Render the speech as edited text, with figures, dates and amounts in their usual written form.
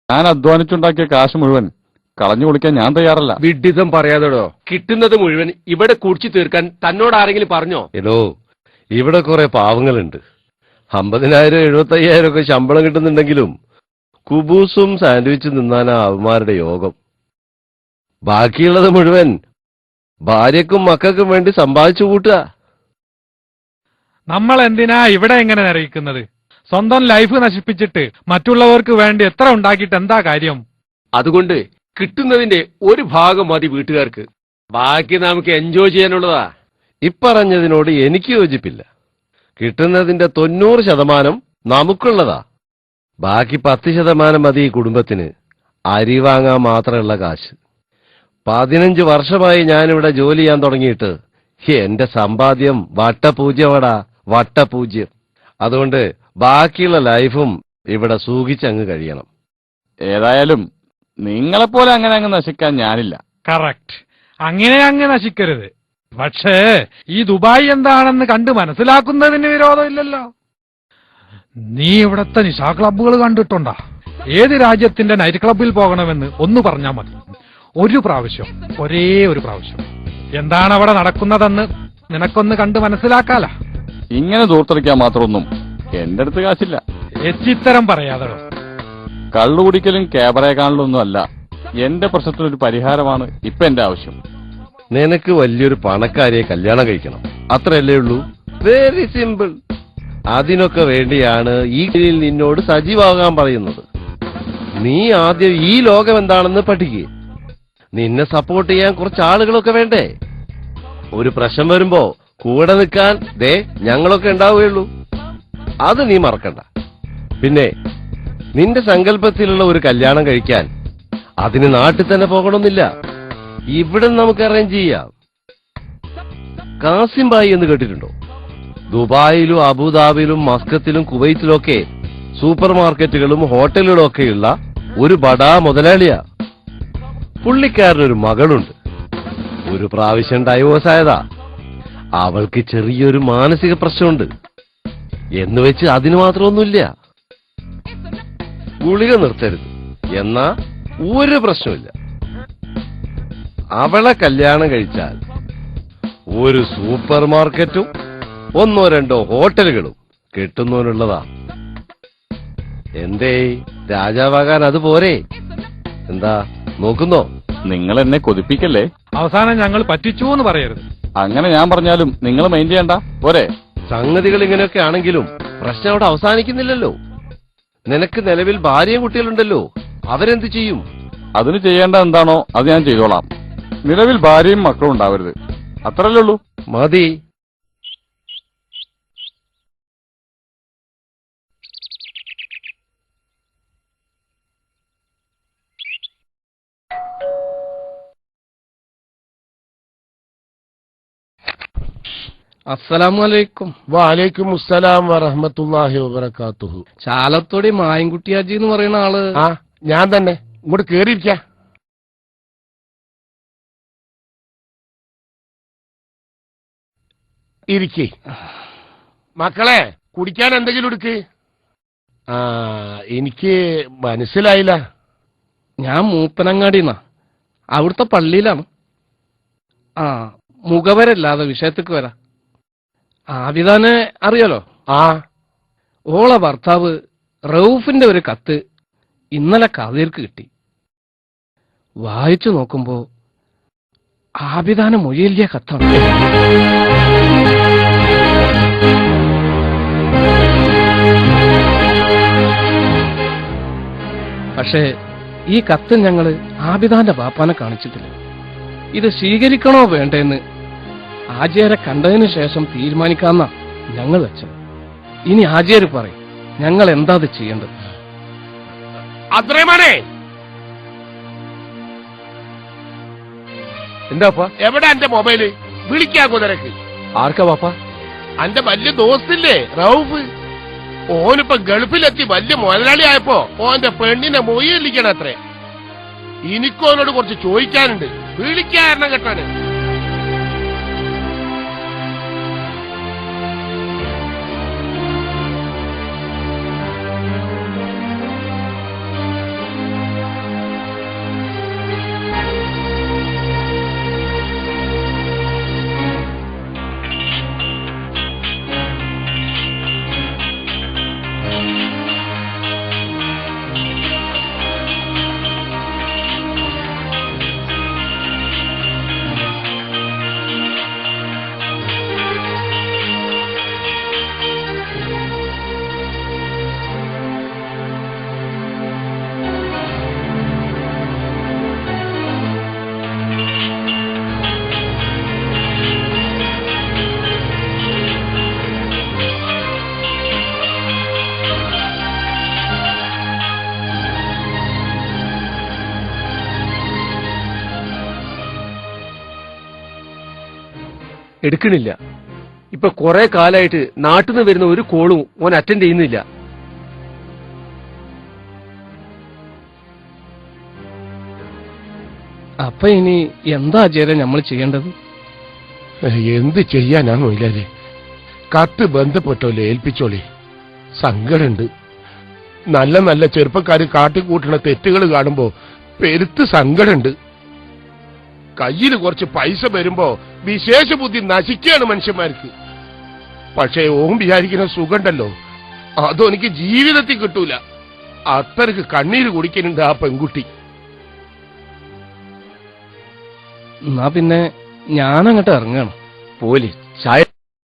ഞാൻ അധ്വാനിച്ചുണ്ടാക്കിയ കാശ് മുഴുവൻ കളഞ്ഞു കുളിക്കാൻ ഞാൻ തയ്യാറല്ല. വിഡ്ഢിതം പറയാതടോ. കിട്ടുന്നത് മുഴുവൻ ഇവിടെ കുടിച്ചു തീർക്കാൻ തന്നോട് ആരെങ്കിലും പറഞ്ഞോ? എടോ, ഇവിടെ കുറെ പാവങ്ങളുണ്ട്. 50,000 75,000 ഒക്കെ ശമ്പളം കിട്ടുന്നുണ്ടെങ്കിലും കുബൂസും സാൻഡ്വിച്ചും തിന്നാനാ അവന്മാരുടെ യോഗം. ബാക്കിയുള്ളത് മുഴുവൻ ഭാര്യക്കും മക്കൾക്കും വേണ്ടി സമ്പാദിച്ചു കൂട്ടുക. നമ്മൾ എന്തിനാ ഇവിടെ എങ്ങനെ നിറയിക്കുന്നത്? സ്വന്തം ലൈഫ് നശിപ്പിച്ചിട്ട് മറ്റുള്ളവർക്ക് വേണ്ടി എത്ര ഉണ്ടാക്കിയിട്ട് എന്താ കാര്യം? അതുകൊണ്ട് കിട്ടുന്നതിന്റെ ഒരു ഭാഗം മതി വീട്ടുകാർക്ക്, ബാക്കി നമുക്ക് എൻജോയ് ചെയ്യാനുള്ളതാ. ഇപ്പറഞ്ഞതിനോട് എനിക്ക് യോജിപ്പില്ല. കിട്ടുന്നതിന്റെ 90% നമുക്കുള്ളതാ. ബാക്കി 10% മതി ഈ കുടുംബത്തിന് അരി വാങ്ങാൻ മാത്രമുള്ള കാശ്. 15 വർഷമായി ഞാനിവിടെ ജോലി ചെയ്യാൻ തുടങ്ങിയിട്ട് എന്റെ സമ്പാദ്യം വട്ടപൂജ്യമാടാ, വട്ടപൂജ്യം. അതുകൊണ്ട് ബാക്കിയുള്ള ലൈഫും ഇവിടെ സൂഖിച്ചങ്ങ് കഴിയണം. ഏതായാലും നിങ്ങളെപ്പോലെ അങ്ങനെ അങ്ങ് നശിക്കാൻ ഞാനില്ല. കറക്റ്റ്. അങ്ങനെ നശിക്കരുത്. പക്ഷേ ഈ ദുബായ് എന്താണെന്ന് കണ്ട് മനസ്സിലാക്കുന്നതിന് വിരോധമില്ലല്ലോ. നീ ഇവിടത്തെ നിശാ ക്ലബ്ബുകൾ കണ്ടിട്ടുണ്ടോ? ഏത് രാജ്യത്തിന്റെ നൈറ്റ് ക്ലബ്ബിൽ പോകണമെന്ന് ഒന്ന് പറഞ്ഞാൽ മതി. ഒരു പ്രാവശ്യം, ഒരേ ഒരു പ്രാവശ്യം. എന്താണ് അവിടെ നടക്കുന്നതെന്ന് നിനക്കൊന്ന് കണ്ട് മനസ്സിലാക്കാല. ഇങ്ങനെ ദൂർത്തടിക്കാൻ മാത്രമൊന്നും എന്റെ അടുത്ത് കാശില്ല. എച്ചിത്തരം പറയാതോ. കള്ളുകുടിക്കലും ക്യാബറേ കാണലൊന്നും അല്ല എന്റെ പ്രശ്നത്തിനൊരു പരിഹാരമാണ് ഇപ്പൊ എന്റെ ആവശ്യം. നിനക്ക് വലിയൊരു പണക്കാരിയെ കല്യാണം കഴിക്കണം, അത്രയല്ലേ ഉള്ളൂ. Very simple. അതിനൊക്കെ വേണ്ടിയാണ് ഈ കീഴിൽ നിന്നോട് സജീവാകാൻ പറയുന്നത്. നീ ആദ്യം ഈ ലോകം എന്താണെന്ന് പഠിക്കുക. നിന്നെ സപ്പോർട്ട് ചെയ്യാൻ കുറച്ച് ആളുകളൊക്കെ വേണ്ടേ? ഒരു പ്രശ്നം വരുമ്പോ കൂടെ നിൽക്കാൻ ഞങ്ങളൊക്കെ ഉണ്ടാവുകയുള്ളൂ. അത് നീ മറക്കണ്ട. പിന്നെ നിന്റെ സങ്കല്പത്തിലുള്ള ഒരു കല്യാണം കഴിക്കാൻ അതിന് നാട്ടിൽ തന്നെ പോകണമെന്നില്ല. ഇവിടെ നമുക്ക് അറേഞ്ച് ചെയ്യാം. കാസിം ബായി എന്ന് കേട്ടിട്ടുണ്ടോ? ദുബായിലും അബുദാബിയിലും മസ്കത്തിലും കുവൈറ്റിലൊക്കെ സൂപ്പർ മാർക്കറ്റുകളും ഹോട്ടലുകളും ഒക്കെയുള്ള ഒരു ബടാ മുതലാളിയാ. പുള്ളിക്കാരനൊരു മകളുണ്ട്. ഒരു പ്രാവശ്യം ഡൈവോഴ്സ് ആയതാ. അവൾക്ക് ചെറിയൊരു മാനസിക പ്രശ്നമുണ്ട്. എന്നുവെച്ച് അതിന് മാത്രമൊന്നുമില്ല. ഗുളിക നിർത്തരുത്, എന്നാ ഒരു പ്രശ്നമില്ല. അവളെ കല്യാണം കഴിച്ചാൽ ഒരു സൂപ്പർ മാർക്കറ്റും 1-2 ഹോട്ടലുകളും കിട്ടുന്നവനുള്ളതാ. എന്തേ രാജാവാകാൻ അത് പോരെ? എന്താ നോക്കുന്നോ? നിങ്ങൾ എന്നെ കൊതിപ്പിക്കല്ലേ. അവസാനം ഞങ്ങൾ പറ്റിച്ചു എന്ന് പറയരുത്. അങ്ങനെ ഞാൻ പറഞ്ഞാലും നിങ്ങൾ മൈൻഡ് ചെയ്യണ്ട പോരെ. സംഗതികൾ ഇങ്ങനെയൊക്കെ ആണെങ്കിലും പ്രശ്നം അവിടെ അവസാനിക്കുന്നില്ലല്ലോ. നിനക്ക് നിലവിൽ ഭാര്യയും കുട്ടികളുണ്ടല്ലോ, അവരെന്ത് ചെയ്യും? അതിന് ചെയ്യേണ്ട എന്താണോ അത് ഞാൻ ചെയ്തോളാം. നിലവിൽ ഭാര്യയും മക്കളും ഉണ്ടാവരുത്, അത്രല്ലേ ഉള്ളൂ. മതി. അസ്സലാമലൈക്കും. വലൈക്കും അസ്സലാം വറഹ്മത്തുള്ളാഹി വബറകാതുഹു. ചാലത്തോടി മായൻകുട്ടിയാജി എന്ന് പറയുന്ന ആള്? ആ, ഞാൻ തന്നെ. ഇങ്ങോട്ട് കേറിയിരിക്ക. ഇരിക്കേ. മക്കളെ, കുടിക്കാൻ എന്തെങ്കിലും എടുക്ക്. ആ, എനിക്ക് മനസ്സിലായില്ല. ഞാൻ മൂപ്പനങ്ങാടിന്നാ, അവിടുത്തെ പള്ളിയിലാണ്. ആ, മുഖവരല്ലാതെ വിഷയത്തേക്ക് വരാം. ആബിദാനെ അറിയാലോ? ആ, ഓളെ ഭർത്താവ് റൌഫിന്റെ ഒരു കത്ത് ഇന്നലെ കഥീർക്ക് കിട്ടി. വായിച്ചു നോക്കുമ്പോ ആബിദാന് മൊഴിയില്ല കത്താണ്. പക്ഷേ ഈ കത്ത് ഞങ്ങള് ആബിദാന്റെ ബാപ്പാനെ കാണിച്ചിട്ടില്ല. ഇത് സ്വീകരിക്കണോ വേണ്ടെന്ന് ആചാര്യ കണ്ടതിന് ശേഷം തീരുമാനിക്കാമെന്നാ ഞങ്ങൾ വെച്ചത്. ഇനി ആചാര്യ പറയും ഞങ്ങൾ എന്താ അത് ചെയ്യേണ്ടത്. അദ്രൈമാനെ, എന്താപ്പാ? എവിടെ എന്റെ മൊബൈല്? വിളിക്കാ കുതിരക്ക്. ആർക്കാ പാപ്പാ? അന്റെ വലിയ ദോസ്തില്ലേ റൌഫ്? ഓനിപ്പോ ഗൾഫിലെത്തി വലിയ മുതലാളി ആയപ്പോ ഓന്റെ പെണ്ണിനെ മൊയ്യല്ലിക്കണത്രേ. എനിക്കോനോട് കുറച്ച് ചോദിക്കാനുണ്ട്. വിളിക്കാരണം കേട്ടാണ്. എടുക്കണില്ല. ഇപ്പൊ കുറെ കാലായിട്ട് നാട്ടിൽ നിന്ന് വരുന്ന ഒരു കോളും ഓൻ അറ്റൻഡ് ചെയ്യുന്നില്ല. അപ്പൊ ഇനി എന്താ ആചാര്യ നമ്മൾ ചെയ്യേണ്ടത്? എന്ത് ചെയ്യാനാ മൊയിലാലി? കത്ത് ബന്ധപ്പെട്ടോലെ ഏൽപ്പിച്ചോളി. സങ്കടുണ്ട്. നല്ല നല്ല ചെറുപ്പക്കാര് കാട്ടിക്കൂട്ടണ തെറ്റുകൾ കാണുമ്പോ പെരുത്ത് സങ്കടുണ്ട്. കയ്യിൽ കുറച്ച് പൈസ വരുമ്പോ വിശേഷ ബുദ്ധി നശിക്കുകയാണ് മനുഷ്യന്മാർക്ക്. പക്ഷേ ഓം വിചാരിക്കുന്ന സുഖണ്ടല്ലോ, അതോ എനിക്ക് ജീവിതത്തിൽ കിട്ടൂല. അത്രക്ക് കണ്ണീര് കുടിക്കുന്നുണ്ട് ആ പെൺകുട്ടി. എന്നാ പിന്നെ ഞാനങ്ങോട്ട് ഇറങ്ങണം. പോലെ ചായ